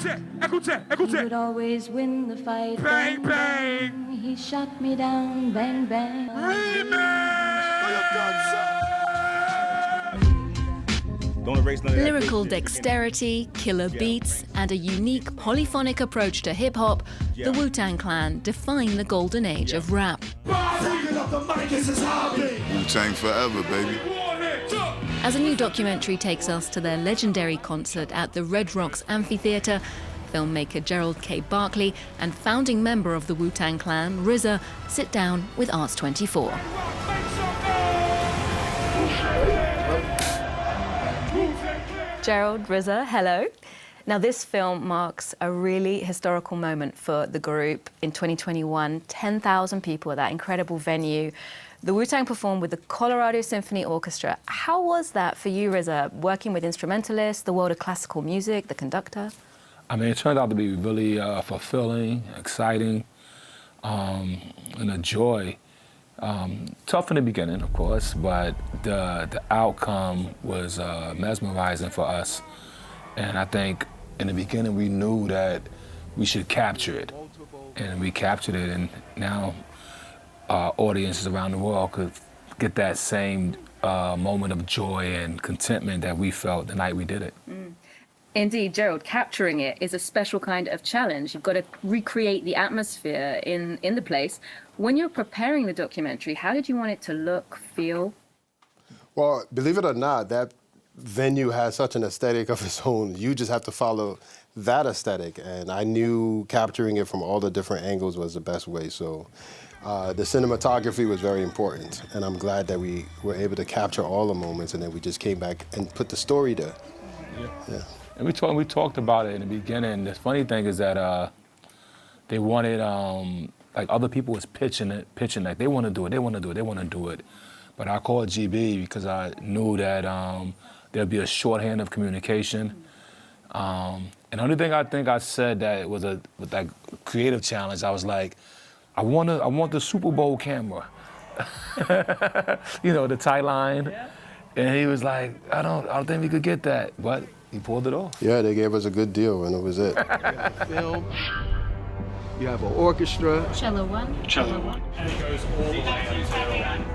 He would always win the fight. Bang, bang. He shot me down. Bang, bang. Lyrical dexterity, killer beats, and a unique polyphonic approach to hip-hop, the Wu-Tang Clan define the golden age of rap. Wu-Tang forever, baby. As a new documentary takes us to their legendary concert at the Red Rocks amphitheatre, filmmaker Gerald Barclay and founding member of the Wu-Tang Clan, RZA, sit down with Arts24. Gerald, RZA, hello. Now, this film marks a really historical moment for the group. In 2021, 10,000 people at that incredible venue. The Wu-Tang performed with the Colorado Symphony Orchestra. How was that for you, RZA, working with instrumentalists, the world of classical music, the conductor? I mean, it turned out to be really fulfilling, exciting, and a joy. Tough in the beginning, of course, but the outcome was mesmerizing for us. And I think in the beginning we knew that we should capture it. And we captured it, and now audiences around the world could get that same moment of joy and contentment that we felt the night we did it. Mm. Indeed, Gerald, capturing it is a special kind of challenge. You've got to recreate the atmosphere in the place. When you're preparing the documentary, how did you want it to look, feel? Well, believe it or not, that venue has such an aesthetic of its own. You just have to follow that aesthetic, and I knew capturing it from all the different angles was the best way. So the cinematography was very important, and I'm glad that we were able to capture all the moments, and then we just came back and put the story there. Yeah. And we talked about it in the beginning. The funny thing is that they wanted, like other people was pitching like they want to do it. But I called GB because I knew that there'd be a shorthand of communication. And the only thing I think I said that was with that creative challenge, I was like, I want the Super Bowl camera. You know, the tight line. Yeah. And he was like, I don't think we could get that, but he pulled it off. Yeah, they gave us a good deal, and it was it. You have a film, you have an orchestra. Cello one. And it goes all the way until...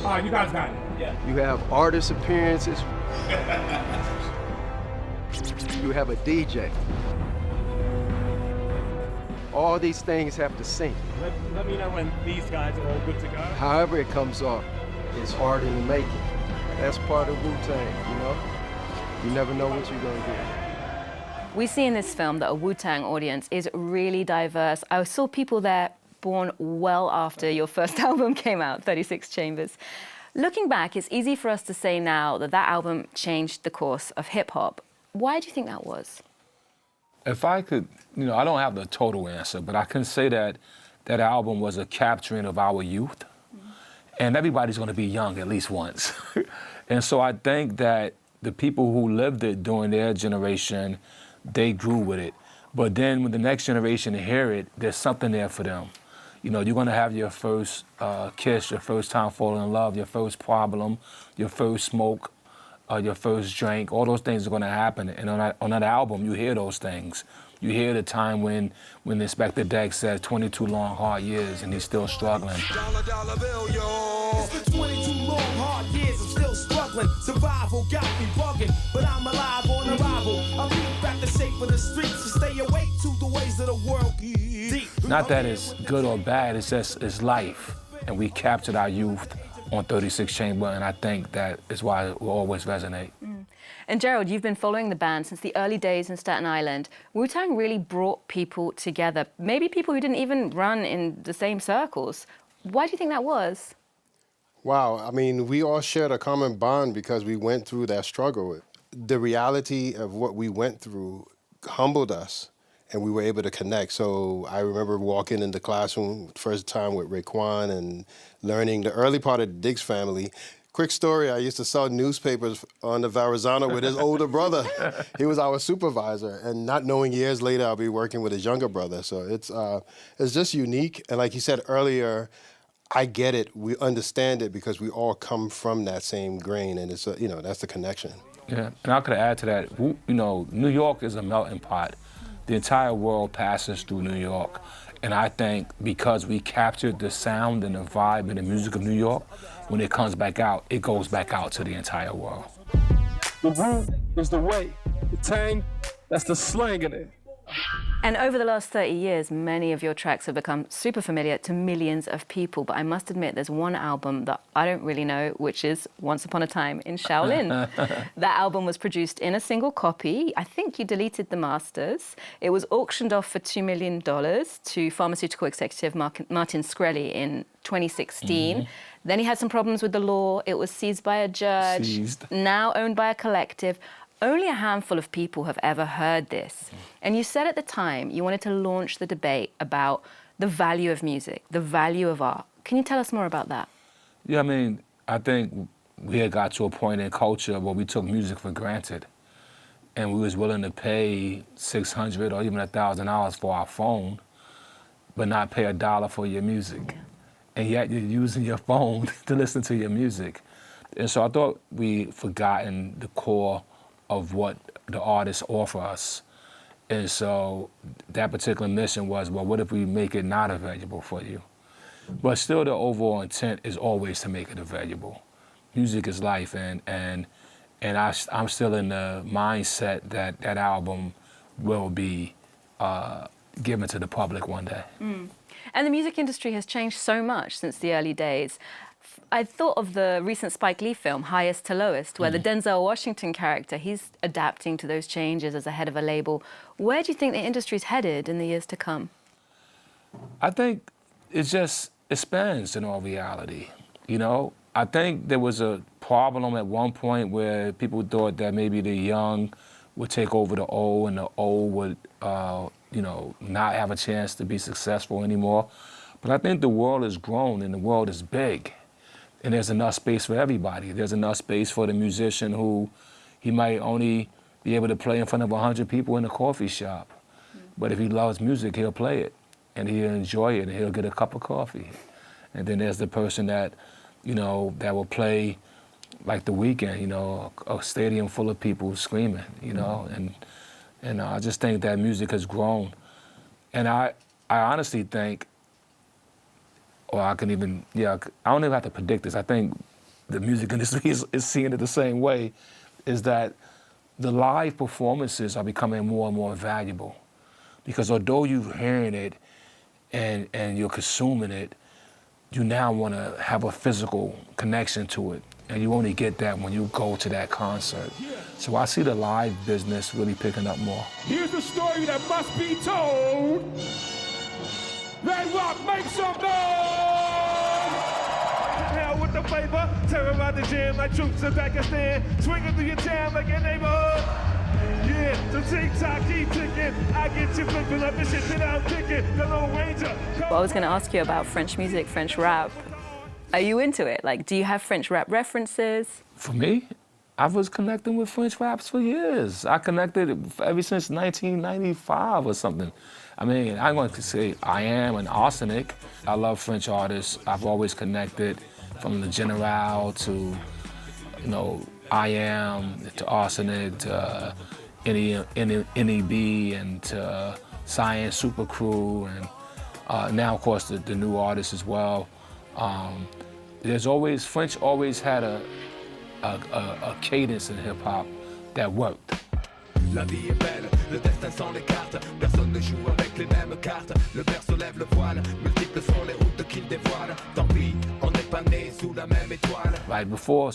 Oh, you guys got it. Yeah. You have artist appearances. You have a DJ. All these things have to sync. Let me know when these guys are all good to go. However it comes off, it's hard in the making. That's part of Wu-Tang, you know? You never know what you're gonna get. We see in this film that a Wu-Tang audience is really diverse. I saw people there born well after your first album came out, 36 Chambers. Looking back, it's easy for us to say now that that album changed the course of hip-hop. Why do you think that was? If I could, you know, I don't have the total answer, but I can say that that album was a capturing of our youth. Mm-hmm. And everybody's gonna be young at least once. And so I think that the people who lived it during their generation, they grew with it. But then when the next generation hear it, there's something there for them. You know, you're gonna have your first kiss, your first time falling in love, your first problem, your first smoke, your first drink. All those things are gonna happen. And on that album, you hear those things. You hear the time when Inspector Deck said 22 long, hard years and he's still struggling. Dollar bill, yo. It's been 22 long, hard years, I'm still struggling. Survival got me bugging, but I'm alive on arrival. I'll be back the shape of the streets to stay awake to the ways of the world. Not that it's good or bad, it's just, it's life. And we captured our youth on 36 Chamber, and I think that is why it will always resonate. Mm. And Gerald, you've been following the band since the early days in Staten Island. Wu-Tang really brought people together, maybe people who didn't even run in the same circles. Why do you think that was? Wow, I mean, we all shared a common bond because we went through that struggle. The reality of what we went through humbled us, and we were able to connect. So I remember walking in the classroom first time with Raekwon and learning the early part of the Diggs family. Quick story, I used to sell newspapers on the Verrazano with his older brother. He was our supervisor, and not knowing years later I'll be working with his younger brother. So it's just unique, and like you said earlier, I get it, we understand it because we all come from that same grain, and it's you know, that's the connection. Yeah, and I could add to that, you know, New York is a melting pot. The entire world passes through New York. And I think because we captured the sound and the vibe and the music of New York, when it comes back out, it goes back out to the entire world. The Wu is the way. The Tang, that's the slang in it. And over the last 30 years, many of your tracks have become super familiar to millions of people. But I must admit, there's one album that I don't really know, which is Once Upon a Time in Shaolin. That album was produced in a single copy. I think you deleted the masters. It was auctioned off for $2 million to pharmaceutical executive Martin Shkreli in 2016. Then he had some problems with the law. It was seized by a judge, now owned by a collective. Only a handful of people have ever heard this. And you said at the time you wanted to launch the debate about the value of music, the value of art. Can you tell us more about that? Yeah, I mean, I think we had got to a point in culture where we took music for granted. And we was willing to pay $600 or even $1,000 for our phone, but not pay $1 for your music. And yet you're using your phone to listen to your music. And so I thought we'd forgotten the core of what the artists offer us. And so that particular mission was, well, what if we make it not available for you? But still the overall intent is always to make it available. Music is life, and I'm still in the mindset that that album will be given to the public one day. And the music industry has changed so much since the early days. I thought of the recent Spike Lee film, Highest to Lowest, where the Denzel Washington character, he's adapting to those changes as a head of a label. Where do you think the industry's headed in the years to come? I think it just expands in all reality, you know? I think there was a problem at one point where people thought that maybe the young would take over the old and the old would, you know, not have a chance to be successful anymore. But I think the world has grown and the world is big. And there's enough space for everybody. There's enough space for the musician who he might only be able to play in front of 100 people in a coffee shop. But if he loves music, he'll play it and he'll enjoy it and he'll get a cup of coffee. And then there's the person that, you know, that will play like The Weeknd, you know, a stadium full of people screaming, you know, and I just think that music has grown. And I honestly think, or I can even, I don't even have to predict this. I think the music industry is seeing it the same way, is that the live performances are becoming more and more valuable. Because although you're hearing it and you're consuming it, you now want to have a physical connection to it. And you only get that when you go to that concert. So I see the live business really picking up more. Here's the story that must be told. Red Rock, make some noise! Hell with the flavor, terrorize the jam like troops in Pakistan, swinging through your town like your neighborhood. Yeah, so tick-tock, keep ticking. I get you flipping up the shit that I'm kicking. The Lone Ranger. Well, I was going to ask you about French music, French rap. Are you into it? Like, do you have French rap references? For me, I was connecting with French raps for years. I connected ever since 1995 or something. I mean, I'm going to say I am an arsenic. I love French artists. I've always connected from the General to, you know, I Am, to Arsenic, to NEB, and to Science Super Crew, and now, of course, the new artists as well. French always had a cadence in hip-hop that worked. La vie est belle, le destin sans les cartes. Personne ne joue avec les mêmes cartes. Le berceau lève le voile, multiples sont les routes qu'il dévoile. Tant pis, on n'est pas né sous la même étoile. Like before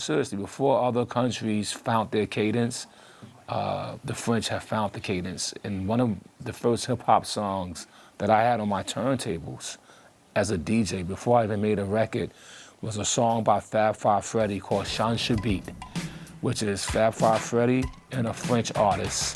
other countries found their cadence, the French have found the cadence. And one of the first hip-hop songs that I had on my turntables as a DJ, before I even made a record, was a song by Fab Five Freddy called Change Beat, which is Fab Five Freddy and a French artist.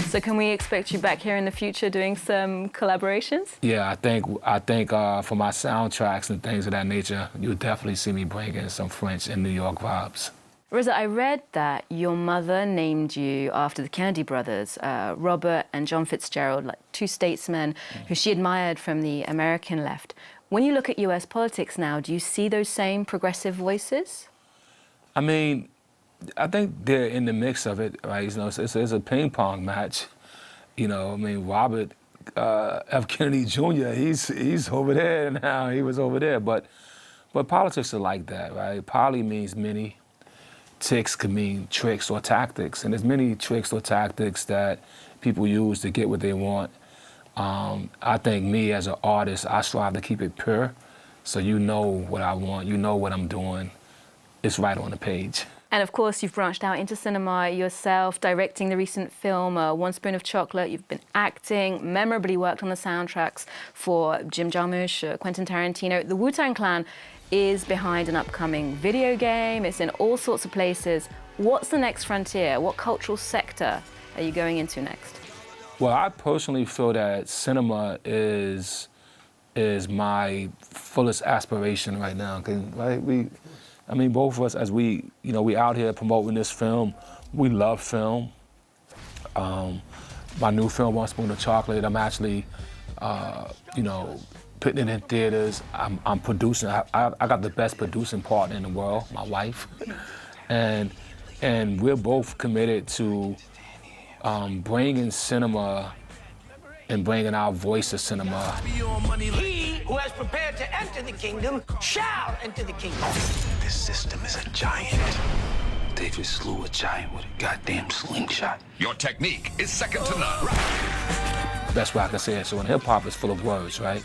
So can we expect you back here in the future doing some collaborations? Yeah, I think for my soundtracks and things of that nature, you'll definitely see me bringing some French and New York vibes. Rosa, I read that your mother named you after the Kennedy brothers, Robert and John Fitzgerald, like two statesmen who she admired from the American left. When you look at US politics now, do you see those same progressive voices? I mean, I think they're in the mix of it, right? You know, it's a ping pong match. You know, I mean, Robert F. Kennedy Jr., he's over there now. He was over there, but politics are like that, right? Poly means many. Ticks can mean tricks or tactics, and there's many tricks or tactics that people use to get what they want. I think me as an artist, I strive to keep it pure, so you know what I want, you know what I'm doing. It's right on the page. And of course, you've branched out into cinema yourself, directing the recent film, One Spoon of Chocolate. You've been acting, memorably worked on the soundtracks for Jim Jarmusch, Quentin Tarantino. The Wu-Tang Clan is behind an upcoming video game. It's in all sorts of places. What's the next frontier? What cultural sector are you going into next? Well, I personally feel that cinema is my fullest aspiration right now. Right? I mean, both of us, as we out here promoting this film, we love film. My new film, One Spoon of Chocolate, I'm actually, putting it in theaters. I'm producing. I got the best producing partner in the world, my wife, and we're both committed to bringing cinema and bringing our voice to cinema. He who has prepared to enter the kingdom shall enter the kingdom. This system is a giant. They just slew a giant with a goddamn slingshot. Your technique is second to none. Best way I can say it. So when hip hop is full of words, right?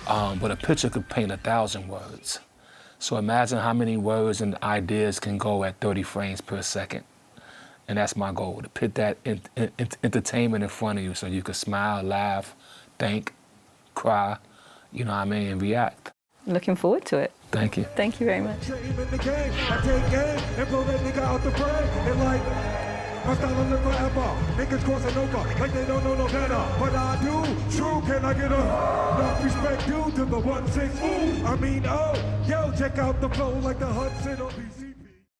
But a picture could paint 1,000 words. So imagine how many words and ideas can go at 30 frames per second. And that's my goal, to put that entertainment in front of you so you can smile, laugh, think, cry, you know what I mean, and react. Looking forward to it. Thank you. Thank you very much. My style will live forever. Niggas crossing over like they don't know no better. But I do. True, can I get enough respect due to the 1-6? I mean, oh, yo, check out the flow like the Hudson on BC.